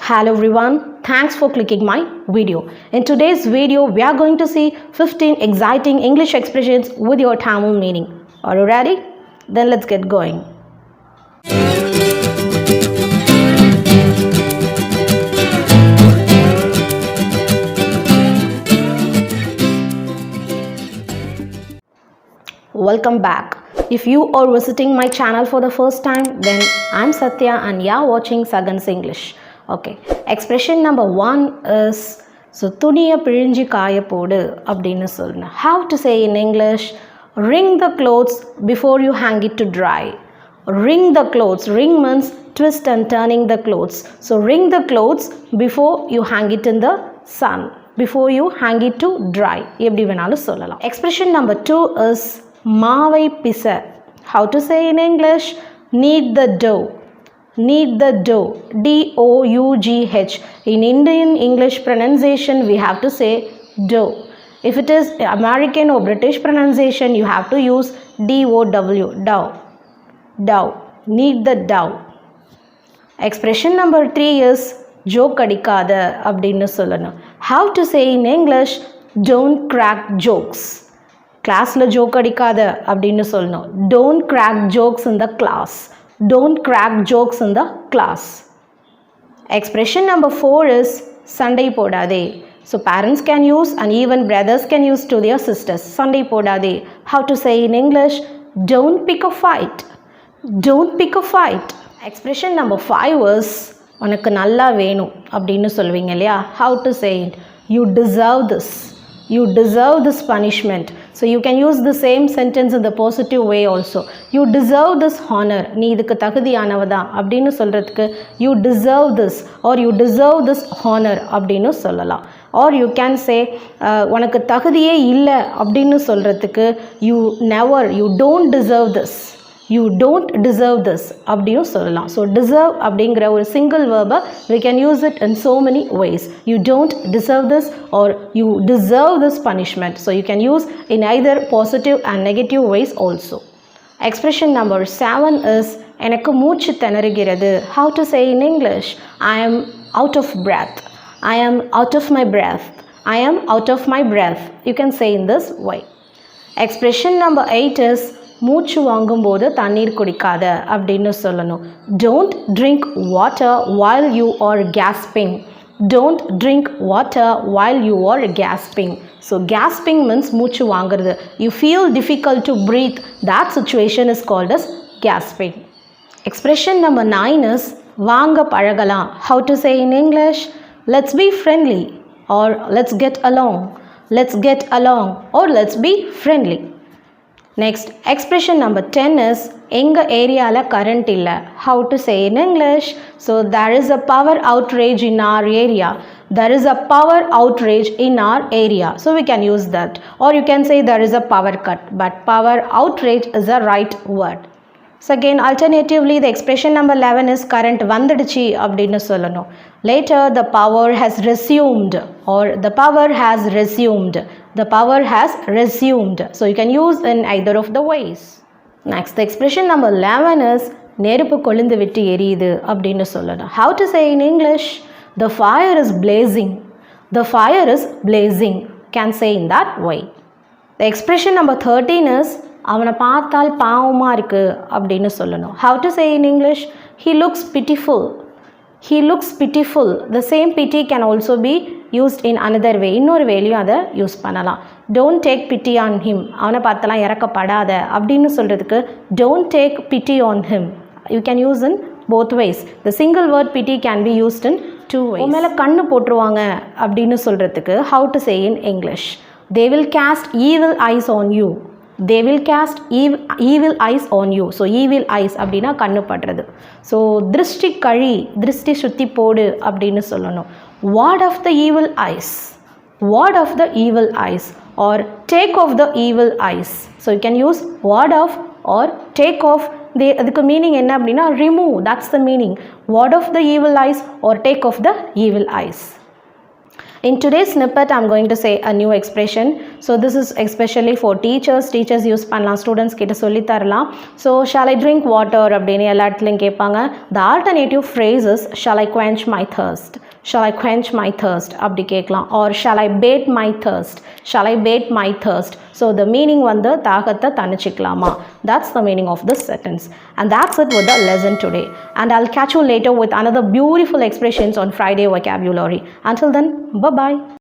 Hello everyone, thanks for clicking my video. In today's video, we are going to see 15 exciting English expressions with your Tamil meaning. Are you ready? Then let's get going. Welcome back. If you are visiting my channel for the first time, then I'm Satya and you are watching Sagan's English. Okay, expression number 1 is so துணியை பிழிஞ்சி காய போடு அப்படின்னு சொல்லணும். How to say in English? Wring the clothes before you hang it to dry. Wring the clothes. Wring means twist and turning the clothes. So wring the clothes before you hang it in the sun. Before you hang it to dry. எப்படி வேணாலும் சொல்லலாம். Expression number 2 is மாவை பிச. How to say in English? Knead the dough. Knead the dough. D-O-U-G-H. In Indian English pronunciation, we have to say dough. If it is American or British pronunciation, you have to use D-O-W. Dough. Dough. Knead the dough. Expression number 3 is joke அடிக்காத அப்படின்னு சொல்லணும். How to say in English? Don't crack jokes. கிளாஸில் joke அடிக்காத அப்படின்னு சொல்லணும். Don't crack jokes in the class. Don't crack jokes in the class. Expression number 4 is சண்டை போடாதே. So parents can use and even brothers can use to their sisters. சண்டை போடாதே. How to say in English? Don't pick a fight. Don't pick a fight. Expression number 5 is உனக்கு நல்லா வேணும் அப்படின்னு சொல்லுவீங்க இல்லையா? How to say it? You deserve this. You deserve this punishment. So you can use the same sentence in the positive way also. You deserve this honor. நீ இதுக்கு தகுதியானவதான் அப்படின்னு சொல்கிறதுக்கு you deserve this or you deserve this honor அப்படின்னு சொல்லலாம். Or you can say உனக்கு தகுதியே இல்லை அப்படின்னு சொல்கிறதுக்கு you don't deserve this. You don't deserve this அப்படின்னு சொல்லலாம். So deserve அப்படிங்கிற ஒரு single verb we can use it in so many ways. You don't deserve this or you deserve this punishment. So you can use in either positive and negative ways also. Expression number 7 is எனக்கு மூச்சு திணறுகிறது. How to say in English? I am out of breath. I am out of my breath. I am out of my breath. You can say in this way. Expression number 8 is மூச்சு வாங்கும்போது தண்ணீர் குடிக்காத அப்படின்னு சொல்லணும். Don't drink water while you are gasping. Don't drink water while you are gasping. So gasping means மூச்சு வாங்குறது. You feel difficult to breathe. That situation is called as gasping. Expression number 9 is வாங்க பழகலாம். How to say in English? Let's be friendly or let's get along. Let's get along or let's be friendly. Next, expression number 10 is எங்க ஏரியால current இல்லை. How to say in English? So there is a power outage in our area. There is a power outage in our area. So we can use that. Or you can say there is a power cut. But power outage is a right word. So again, alternatively, the expression number 11 is current வந்துடுச்சு அப்படின்னு சொல்லணும். Later, the power has resumed or the power has resumed. The power has resumed. So you can use in either of the ways. Next, the expression number 11 is நெருப்பு கொழுந்து விட்டு எரியுது அப்படின்னு சொல்லணும். How to say in English? The fire is blazing. The fire is blazing. Can say in that way. The expression number 13 is அவனை பார்த்தால் பாவமாக இருக்கு அப்படின்னு சொல்லணும். How to say in English? He looks pitiful. He looks pitiful. The same pity can also be used in another way. இன்னொரு வேலையும் அதை use பண்ணலாம். Don't take pity on him. அவனை பார்த்தாலாம் இறக்கப்படாத அப்படின்னு சொல்கிறதுக்கு don't take pity on him. You can use in both ways. The single word pity can be used in two ways. உன் மேலே கண்ணு போட்டுருவாங்க அப்படின்னு சொல்கிறதுக்கு how to say in English? They will cast evil eyes on you. They will cast evil eyes on you. So evil eyes அப்படின்னா கண்ணு படுறது. So திருஷ்டி கழி, திருஷ்டி சுத்தி போடு அப்படின்னு சொல்லணும். Ward off the evil eyes. Ward off the evil eyes or take off the evil eyes. So you can use ward off or take off. அதுக்கு மீனிங் என்ன அப்படின்னா remove. That's the meaning. Ward off the evil eyes or take off the evil eyes. In today's snippet, I'm going to say a new expression. So this is especially for teachers. Teachers use பண்ணலாம், students கிட்ட சொல்லி தரலாம். So shall I drink water அப்படின்னு எல்லா இடத்துலையும் கேட்பாங்க. The alternative phrase is shall I quench my thirst? Shall I quench my thirst? அப்படி கேட்கலாம். Or shall I bait my thirst? Shall I bait my thirst? So the meaning வந்து தாகத்தை தணிச்சிக்கலாமா? That's the meaning of this sentence. And that's it with the lesson today. And I'll catch you later with another beautiful expressions on Friday vocabulary. Until then, bye-bye.